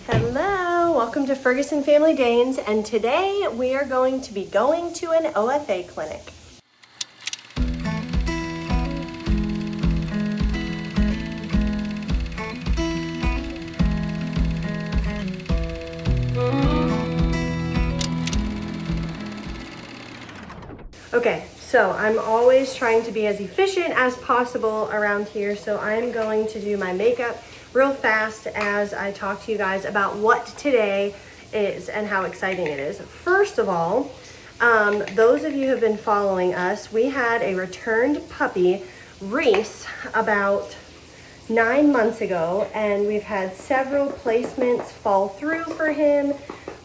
Hello, welcome to Ferguson Family Danes, and today we are going to be going to an OFA clinic. Okay, so I'm always trying to be as efficient as possible around here, so I'm going to do my makeup real fast as I talk to you guys about what today is and how exciting it is. First of all, those of you who have been following us, we had a returned puppy, Reese, about 9 months ago, and we've had several placements fall through for him.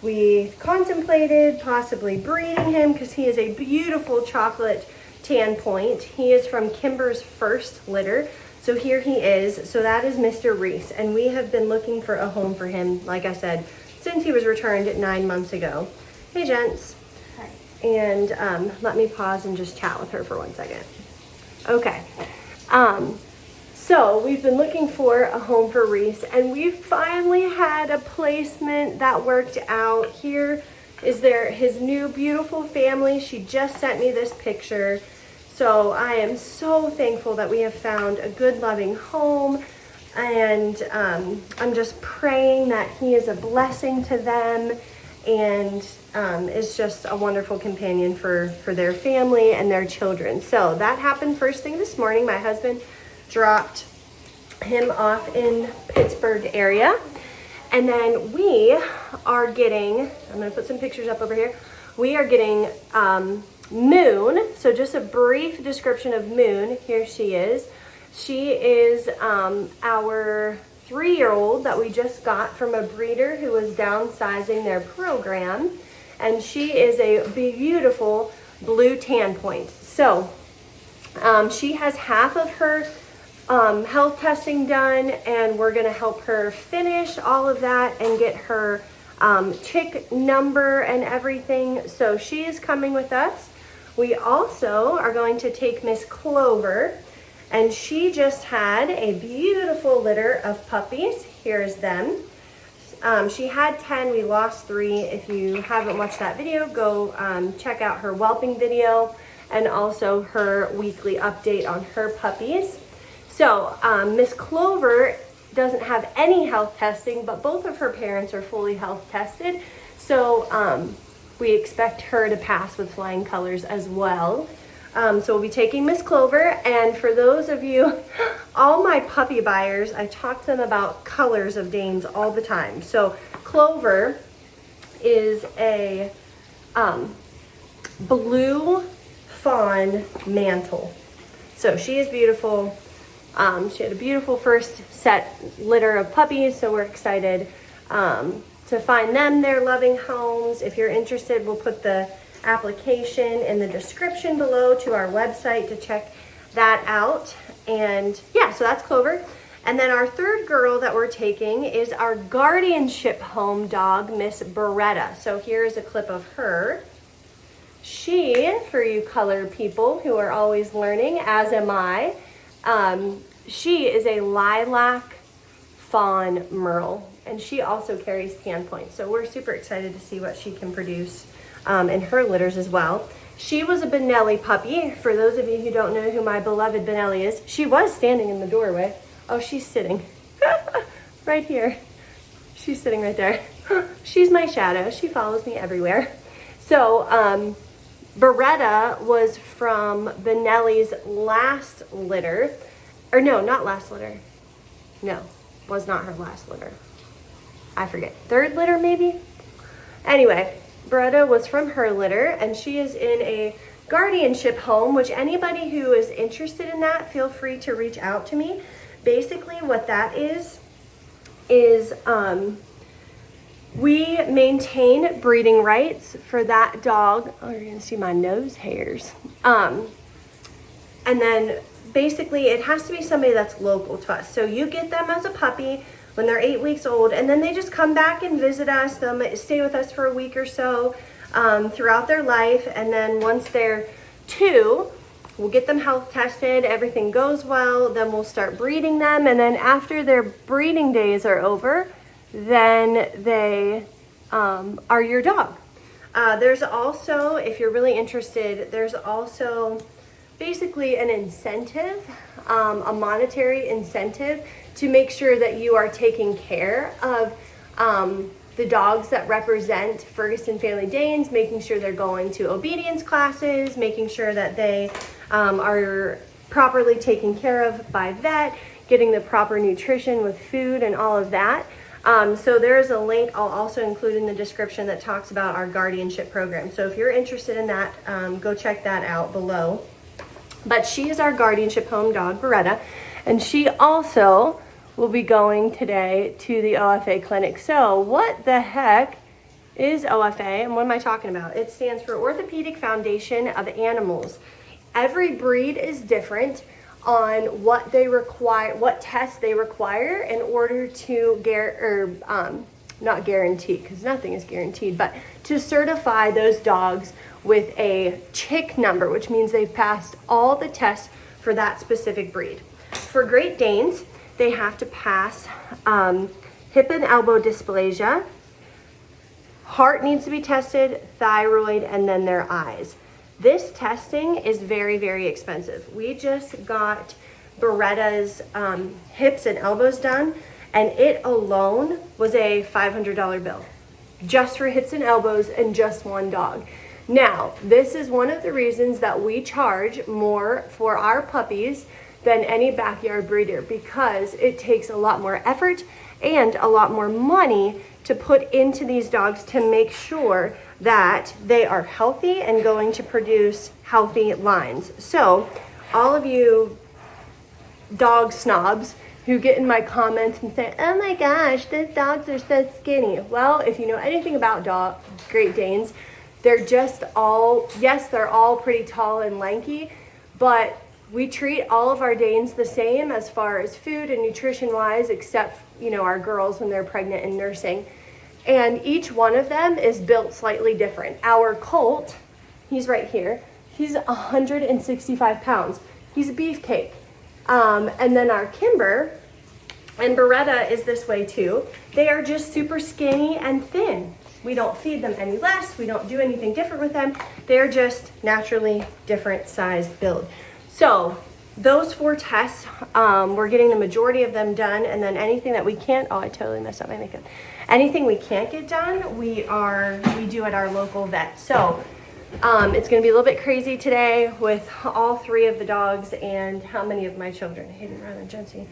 We contemplated possibly breeding him because he is a beautiful chocolate tan point. He is from Kimber's first litter. So here he is. So that is Mr. Reese, and we have been looking for a home for him, like I said, since he was returned 9 months ago. Hey, gents. Hi. And let me pause and just chat with her for 1 second. Okay. So we've been looking for a home for Reese, and we finally had a placement that worked out. Here is his new beautiful family. She just sent me this picture. So I am so thankful that we have found a good, loving home, and I'm just praying that he is a blessing to them and is just a wonderful companion for their family and their children. So that happened first thing this morning. My husband dropped him off in Pittsburgh area, and then we are getting, I'm going to put some pictures up over here, we are getting Moon. So just a brief description of Moon. Here she is. She is our 3-year-old that we just got from a breeder who was downsizing their program, and she is a beautiful blue tan point. So she has half of her health testing done, and we're going to help her finish all of that and get her tick number and everything. So she is coming with us. We also are going to take Miss Clover, and she just had a beautiful litter of puppies. Here's them. She had 10, we lost 3. If you haven't watched that video, go check out her whelping video and also her weekly update on her puppies. So Miss Clover doesn't have any health testing, but both of her parents are fully health tested. So we expect her to pass with flying colors as well. So we'll be taking Miss Clover, and for those of you, all my puppy buyers, I talk to them about colors of Danes all the time. So Clover is a blue fawn mantle. So she is beautiful. She had a beautiful first set litter of puppies, so we're excited to find them their loving homes. If you're interested, we'll put the application in the description below to our website to check that out. And yeah, so that's Clover. And then our third girl that we're taking is our guardianship home dog, Miss Beretta. So here's a clip of her. She, for you color people who are always learning, as am I, she is a lilac fawn merle, and she also carries tan points. So we're super excited to see what she can produce in her litters as well. She was a Benelli puppy. For those of you who don't know who my beloved Benelli is, she was standing in the doorway. Oh, she's sitting right here. She's sitting right there. She's my shadow. She follows me everywhere. So Beretta was from Benelli's last litter. Or no, not last litter. No, was not her last litter. I forget. 3rd litter maybe? Anyway, Beretta was from her litter, and she is in a guardianship home, which anybody who is interested in that, feel free to reach out to me. Basically what that is we maintain breeding rights for that dog. Oh, you're gonna see my nose hairs. And then basically it has to be somebody that's local to us. So you get them as a puppy when they're 8 weeks old, and then they just come back and visit us. They'll stay with us for a week or so throughout their life, and then once they're 2, we'll get them health tested, everything goes well, then we'll start breeding them, and then after their breeding days are over, then they are your dog. There's also, if you're really interested, there's also basically an incentive, a monetary incentive to make sure that you are taking care of the dogs that represent Ferguson Family Danes, making sure they're going to obedience classes, making sure that they are properly taken care of by vet, getting the proper nutrition with food and all of that. So there's a link I'll also include in the description that talks about our guardianship program. So if you're interested in that, go check that out below. But she is our guardianship home dog, Beretta, and she also will be going today to the OFA clinic. So what the heck is OFA, and what am I talking about? It stands for Orthopedic Foundation of Animals. Every breed is different on what they require, what tests they require in order to not guarantee, because nothing is guaranteed, but to certify those dogs with a chick number, which means they've passed all the tests for that specific breed. For Great Danes, they have to pass hip and elbow dysplasia, heart needs to be tested, thyroid, and then their eyes. This testing is very, very expensive. We just got Beretta's hips and elbows done, and it alone was a $500 bill just for hips and elbows and just one dog. Now, this is one of the reasons that we charge more for our puppies than any backyard breeder, because it takes a lot more effort and a lot more money to put into these dogs to make sure that they are healthy and going to produce healthy lines. So all of you dog snobs who get in my comments and say, oh my gosh, these dogs are so skinny. Well, if you know anything about Great Danes, they're just all, yes, they're all pretty tall and lanky, but we treat all of our Danes the same as far as food and nutrition wise, except, you know, our girls when they're pregnant and nursing. And each one of them is built slightly different. Our Colt, he's right here, he's 165 pounds. He's a beefcake. And then our Kimber and Beretta is this way too. They are just super skinny and thin. We don't feed them any less. We don't do anything different with them. They're just naturally different size build. So those 4 tests, we're getting the majority of them done, and then anything that we can't, oh, I totally messed up my makeup. Anything we can't get done, we do at our local vet. So it's gonna be a little bit crazy today with all 3 of the dogs and how many of my children? Hayden, Ron, and Jency.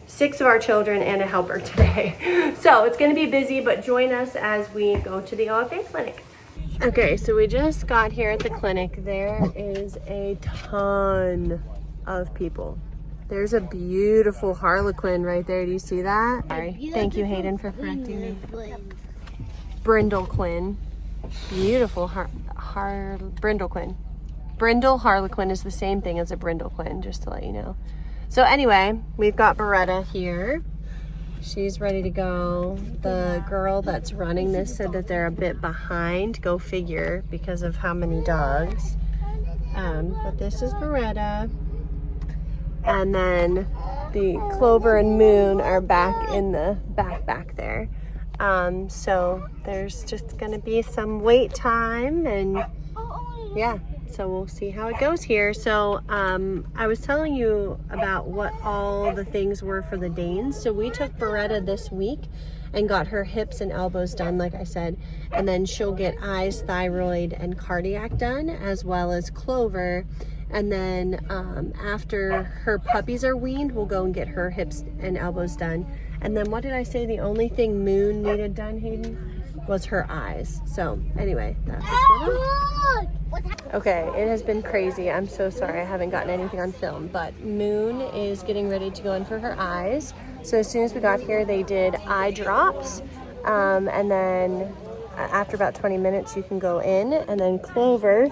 6 of our children and a helper today. So it's gonna be busy, but join us as we go to the OFA clinic. Okay, so we just got here at the clinic. There is a ton of people. There's a beautiful Harlequin right there. Do you see that? Sorry. Thank you, Hayden, for correcting me. Brindlequin. Beautiful Brindlequin. Brindle Harlequin is the same thing as a Brindlequin, just to let you know. So anyway, we've got Beretta here. She's ready to go. The girl that's running this said that they're a bit behind. Go figure, because of how many dogs. But this is Beretta. And then the Clover and Moon are back in the back there. So there's just gonna be some wait time, and yeah, so we'll see how it goes here. So I was telling you about what all the things were for the Danes. So we took Beretta this week and got her hips and elbows done, like I said, and then she'll get eyes, thyroid, and cardiac done, as well as Clover. And then after her puppies are weaned, we'll go and get her hips and elbows done. And then what did I say the only thing Moon needed done, Hayden? Was her eyes. So anyway, that's what's going on. Okay, it has been crazy. I'm so sorry I haven't gotten anything on film, but Moon is getting ready to go in for her eyes. So as soon as we got here, they did eye drops. And then after about 20 minutes, you can go in. And then Clover,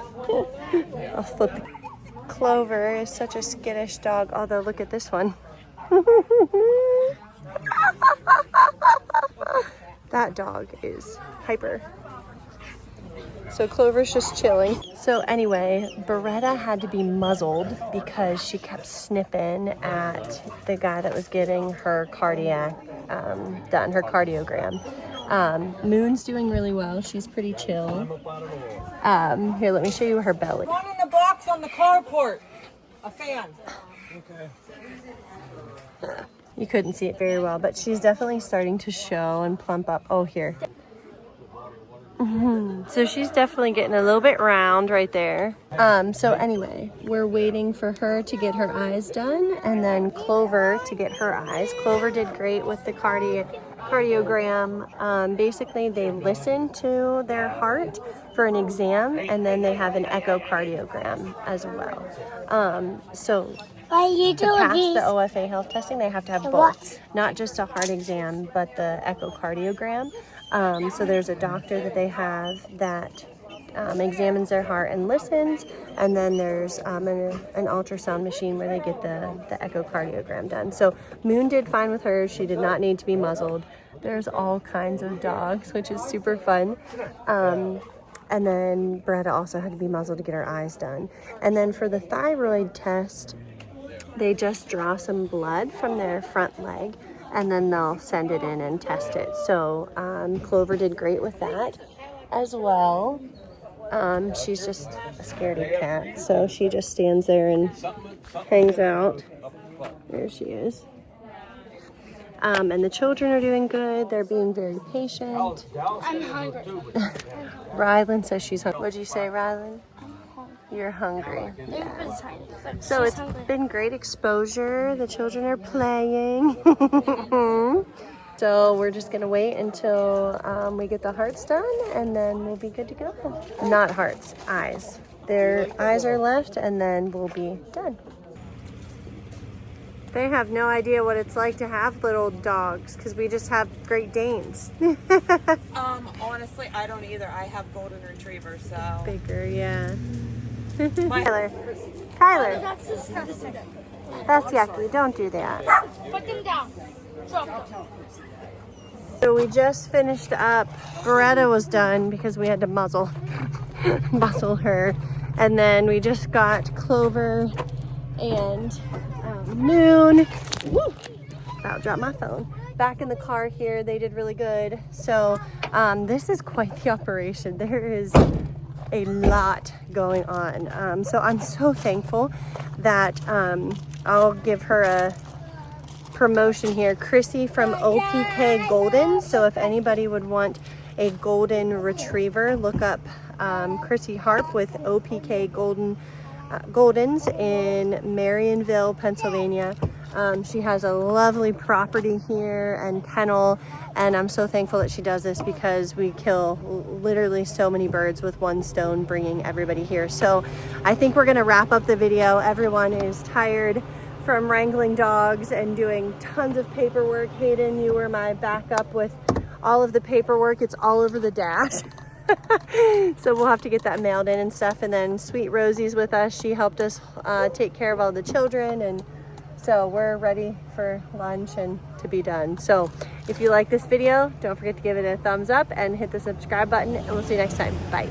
I'll flip. Clover is such a skittish dog, although look at this one. That dog is hyper. So Clover's just chilling. So anyway, Beretta had to be muzzled because she kept sniffing at the guy that was getting her cardiac done, her cardiogram. Moon's doing really well. She's pretty chill. Here, let me show you her belly. One in the box on the carport. A fan. Okay. You couldn't see it very well, but she's definitely starting to show and plump up. Oh, here. So she's definitely getting a little bit round right there. So anyway, we're waiting for her to get her eyes done and then Clover to get her eyes. Clover did great with the cardiogram. Basically, they listen to their heart for an exam and then they have an echocardiogram as well. So to pass the OFA health testing, they have to have both, not just a heart exam, but the echocardiogram. So there's a doctor that they have that examines their heart and listens, and then there's an ultrasound machine where they get the echocardiogram done. So Moon did fine with hers. She did not need to be muzzled. There's all kinds of dogs, which is super fun. And then Beretta also had to be muzzled to get her eyes done. And then for the thyroid test, they just draw some blood from their front leg and then they'll send it in and test it. So Clover did great with that as well. She's just a scaredy cat, so she just stands there and hangs out. There she is. And the children are doing good. They're being very patient. I'm hungry. Rylan says she's hungry. What'd you say, Rylan? You're hungry. Yeah. So it's been great exposure. The children are playing. So we're just gonna wait until we get the hearts done and then we'll be good to go. Not hearts, eyes. Their eyes are left and then we'll be done. They have no idea what it's like to have little dogs because we just have Great Danes. Honestly, I don't either. I have golden retrievers, so. Bigger, yeah. Oh, Kyler, that's disgusting. that's yucky. Don't do that. Put them down. Drop them. So we just finished up. Beretta was done because we had to muzzle her. And then we just got Clover and Moon. Woo! About dropped my phone. Back in the car here, they did really good. So this is quite the operation. There is a lot going on. So I'm so thankful that I'll give her a promotion here. Chrissy from OPK Golden. So if anybody would want a golden retriever, look up Chrissy Harp with OPK Goldens in Marionville, Pennsylvania. She has a lovely property here and kennel, and I'm so thankful that she does this because we kill literally so many birds with one stone bringing everybody here. So I think we're gonna wrap up the video. Everyone is tired from wrangling dogs and doing tons of paperwork. Hayden, you were my backup with all of the paperwork. It's all over the dash. So we'll have to get that mailed in and stuff. And then Sweet Rosie's with us. She helped us take care of all the children, and so we're ready for lunch and to be done. So if you like this video, don't forget to give it a thumbs up and hit the subscribe button, and we'll see you next time. Bye.